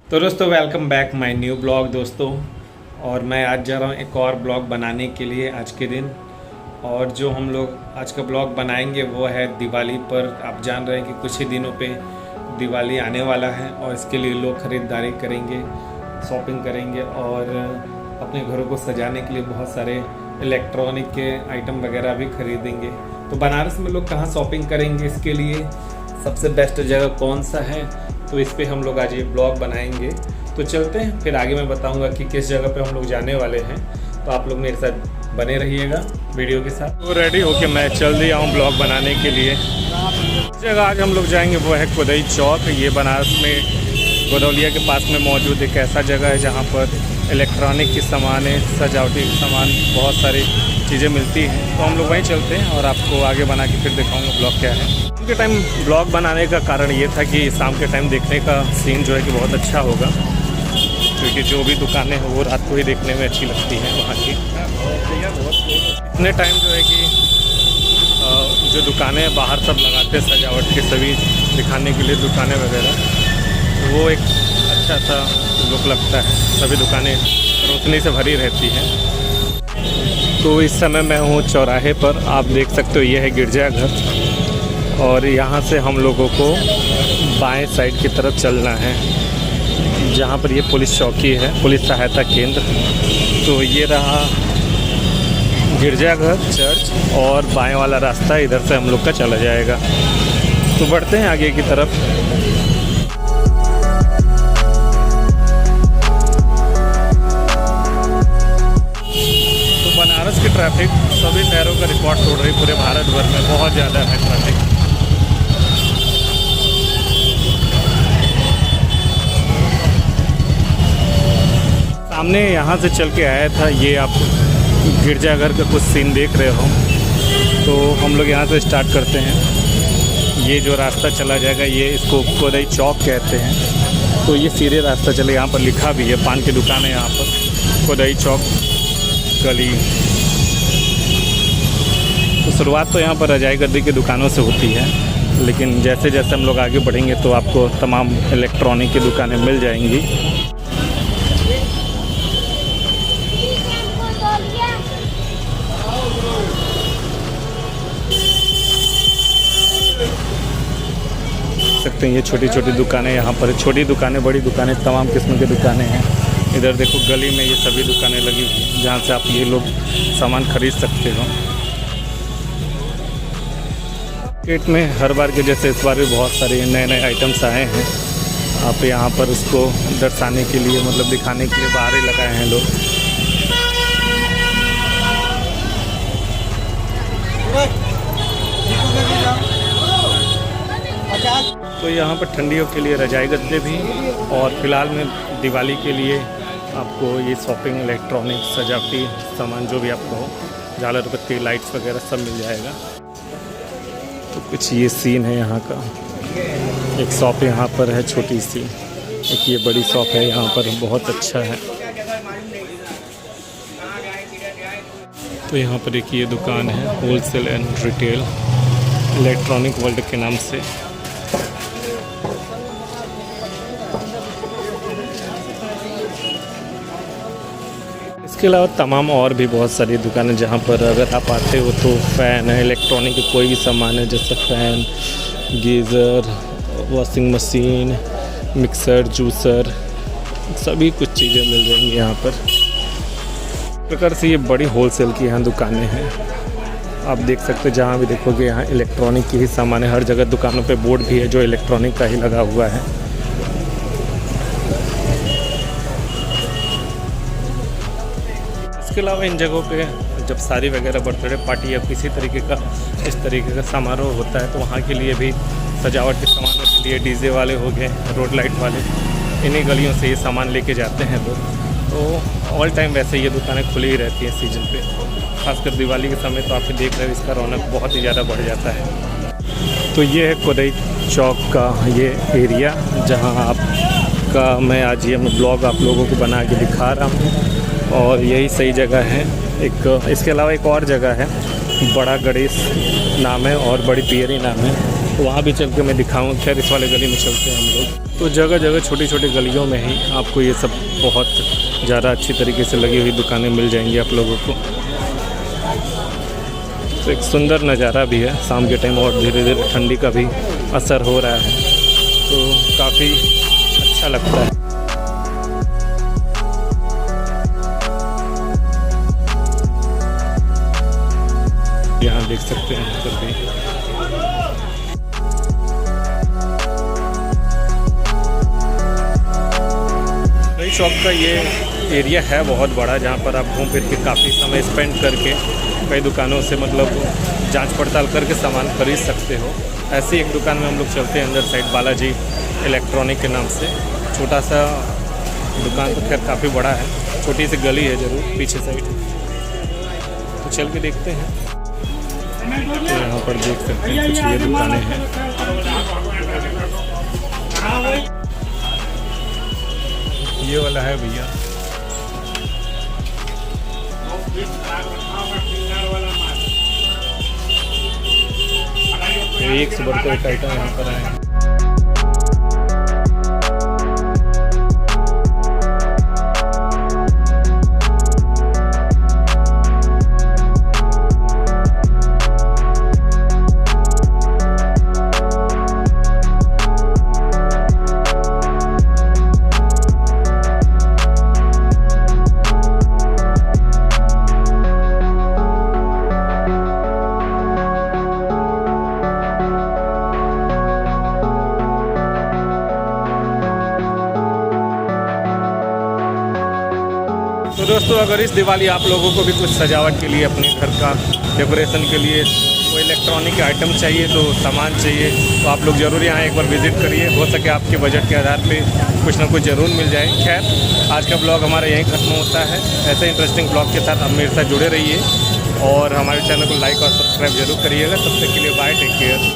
तो दोस्तों welcome back my new blog दोस्तों। और मैं आज जा रहा हूँ एक और ब्लॉग बनाने के लिए आज के दिन। और जो हम लोग आज का ब्लॉग बनाएंगे वो है दिवाली पर। आप जान रहे हैं कि कुछ ही दिनों पे दिवाली आने वाला है और इसके लिए लोग ख़रीदारी करेंगे, शॉपिंग करेंगे और अपने घरों को सजाने के लिए बहुत सारे इलेक्ट्रॉनिक के आइटम वगैरह भी खरीदेंगे। तो बनारस में लोग कहाँ शॉपिंग करेंगे, इसके लिए सबसे बेस्ट जगह कौन सा है, तो इस पे हम लोग आज ये ब्लॉग बनाएंगे। तो चलते हैं, फिर आगे मैं बताऊंगा कि किस जगह पे हम लोग जाने वाले हैं। तो आप लोग मेरे साथ बने रहिएगा वीडियो के साथ। तो रेडी होके मैं चल दिया हूँ ब्लॉग बनाने के लिए। जगह आज हम लोग जाएंगे वो है कोदई चौक। ये बनारस में गोदौलिया के पास में मौजूद एक ऐसा जगह है जहाँ पर इलेक्ट्रॉनिक की सामान है, सजावटी की सामान, बहुत सारी चीज़ें मिलती हैं। तो हम लोग वहीं चलते हैं और आपको आगे बना के फिर दिखाऊंगा ब्लॉग क्या है। शाम के टाइम ब्लॉग बनाने का कारण ये था कि शाम के टाइम देखने का सीन जो है कि बहुत अच्छा होगा, क्योंकि जो भी दुकानें हैं वो रात को ही देखने में अच्छी लगती हैं वहाँ की। इतने टाइम जो है कि जो दुकानें बाहर सब लगाते हैं सजावट के सभी दिखाने के लिए दुकानें वगैरह, तो वो एक अच्छा सा लुक लगता है। सभी दुकानें रोशनी से भरी रहती हैं। तो इस समय मैं हूँ चौराहे पर, आप देख सकते हो ये है गिरजाघर और यहाँ से हम लोगों को बाएं साइड की तरफ चलना है, जहाँ पर ये पुलिस चौकी है, पुलिस सहायता केंद्र। तो ये रहा गिरजाघर चर्च और बाएं वाला रास्ता इधर से हम लोग का चला जाएगा। तो बढ़ते हैं आगे की तरफ। तो बनारस की ट्रैफिक सभी शहरों का रिकॉर्ड तोड़ रही, पूरे भारत भर में बहुत ज़्यादा है ट्रैफिक। सामने यहाँ से चल के आया था, ये आप गिरजाघर का कुछ सीन देख रहे हो। तो हम लोग यहाँ से स्टार्ट करते हैं। ये जो रास्ता चला जाएगा ये इसको कोदई चौक कहते हैं। तो ये सीधे रास्ता चले, यहाँ पर लिखा भी है, पान की दुकान है यहाँ पर, कोदई चौक गली। तो शुरुआत तो यहाँ पर रजाई गद्दी की दुकानों से होती है, लेकिन जैसे जैसे हम लोग आगे बढ़ेंगे तो आपको तमाम इलेक्ट्रॉनिक की दुकानें मिल जाएंगी। सकते हैं ये छोटी छोटी दुकानें, यहाँ पर छोटी दुकानें, बड़ी दुकानें, तमाम किस्म की दुकानें हैं। इधर देखो गली में ये सभी दुकानें लगी हुई हैं, जहाँ से आप ये लोग सामान खरीद सकते हो। मार्केट में हर बार के जैसे इस बार भी बहुत सारे नए नए आइटम्स आए हैं। आप यहाँ पर उसको दर्शाने के लिए, मतलब दिखाने के लिए बाहर ही लगाए हैं लोग। तो यहाँ पर ठंडियों के लिए रजाई गद्दे भी, और फिलहाल में दिवाली के लिए आपको ये शॉपिंग इलेक्ट्रॉनिक सजावटी सामान जो भी आपको हो, झालर बत्ती, लाइट्स वगैरह सब मिल जाएगा। तो कुछ ये सीन है यहाँ का। एक शॉप यहाँ पर है छोटी सी, एक ये बड़ी शॉप है यहाँ पर, बहुत अच्छा है। तो यहाँ पर एक ये दुकान है wholesale and retail electronic world के नाम से। इसके अलावा तमाम और भी बहुत सारी दुकानें जहाँ पर अगर आप आते हो तो फ़ैन है, इलेक्ट्रॉनिक के कोई भी सामान है, जैसे fan, geyser, washing machine, mixer, juicer, सभी कुछ चीज़ें मिल जाएंगी यहाँ पर। इस प्रकार से ये बड़ी होलसेल की यहाँ दुकानें हैं। आप देख सकते हैं जहाँ भी देखोगे यहाँ इलेक्ट्रॉनिक की ही सामान है। हर जगह दुकानों पे बोर्ड भी है जो इलेक्ट्रॉनिक का ही लगा हुआ है। इसके अलावा इन जगहों पे जब शादी वगैरह, बर्थडे पार्टी या किसी तरीके का इस तरीके का समारोह होता है तो वहाँ के लिए भी सजावट के सामानों के लिए डीजे वाले हो गए, रोड लाइट वाले, इन्हीं गलियों से ये सामान लेके जाते हैं लोग। तो ऑल टाइम वैसे ये दुकानें खुली ही रहती हैं सीजन पे, खासकर दिवाली के समय। तो आप देख रहे हो इसका रौनक बहुत ही ज़्यादा बढ़ जाता है। तो ये है कोदई चौक का ये एरिया, जहाँ आपका मैं आज ये ब्लॉग आप लोगों को बना के दिखा रहा हूँ, और यही सही जगह है। एक इसके अलावा एक और जगह है, बड़ा गणेश नाम है और बड़ी पियरी नाम है। तो वहाँ भी चल के मैं दिखाऊँ। खैर इस वाले गली में चलते हैं हम लोग। तो जगह जगह छोटी छोटी गलियों में ही आपको ये सब बहुत ज़्यादा अच्छी तरीके से लगी हुई दुकानें मिल जाएंगी आप लोगों को। तो एक सुंदर नज़ारा भी है शाम के टाइम, और धीरे धीरे ठंडी का भी असर हो रहा है, तो काफ़ी अच्छा लगता है। यहाँ देख सकते हैं इधर भी। नई चौक का ये एरिया है बहुत बड़ा, जहाँ पर आप घूम फिर के काफ़ी समय स्पेंड करके कई दुकानों से मतलब जांच पड़ताल करके सामान खरीद सकते हो। ऐसी एक दुकान में हम लोग चलते हैं अंदर साइड, बालाजी इलेक्ट्रॉनिक के नाम से। छोटा सा दुकान तो खैर काफ़ी बड़ा है, छोटी सी गली है ज़रूर पीछे साइड, तो चल के देखते हैं। तो यहाँ पर देख सकते हैं कुछ ये दुकानें हैं। ये वाला है भैया, एक से बढ़कर एक आइटम यहाँ पर है। तो दोस्तों, अगर इस दिवाली आप लोगों को भी कुछ सजावट के लिए, अपने घर का डेकोरेशन के लिए कोई इलेक्ट्रॉनिक आइटम चाहिए, तो सामान चाहिए, तो आप लोग ज़रूर यहाँ एक बार विज़िट करिए। हो सके आपके बजट के आधार पे कुछ ना कुछ ज़रूर मिल जाए। खैर आज का ब्लॉग हमारा यहीं ख़त्म होता है। ऐसे इंटरेस्टिंग ब्लॉग के साथ आप मेरे साथ जुड़े रहिए और हमारे चैनल को लाइक और सब्सक्राइब जरूर करिएगा। तब तक के लिए बाय, टेक केयर।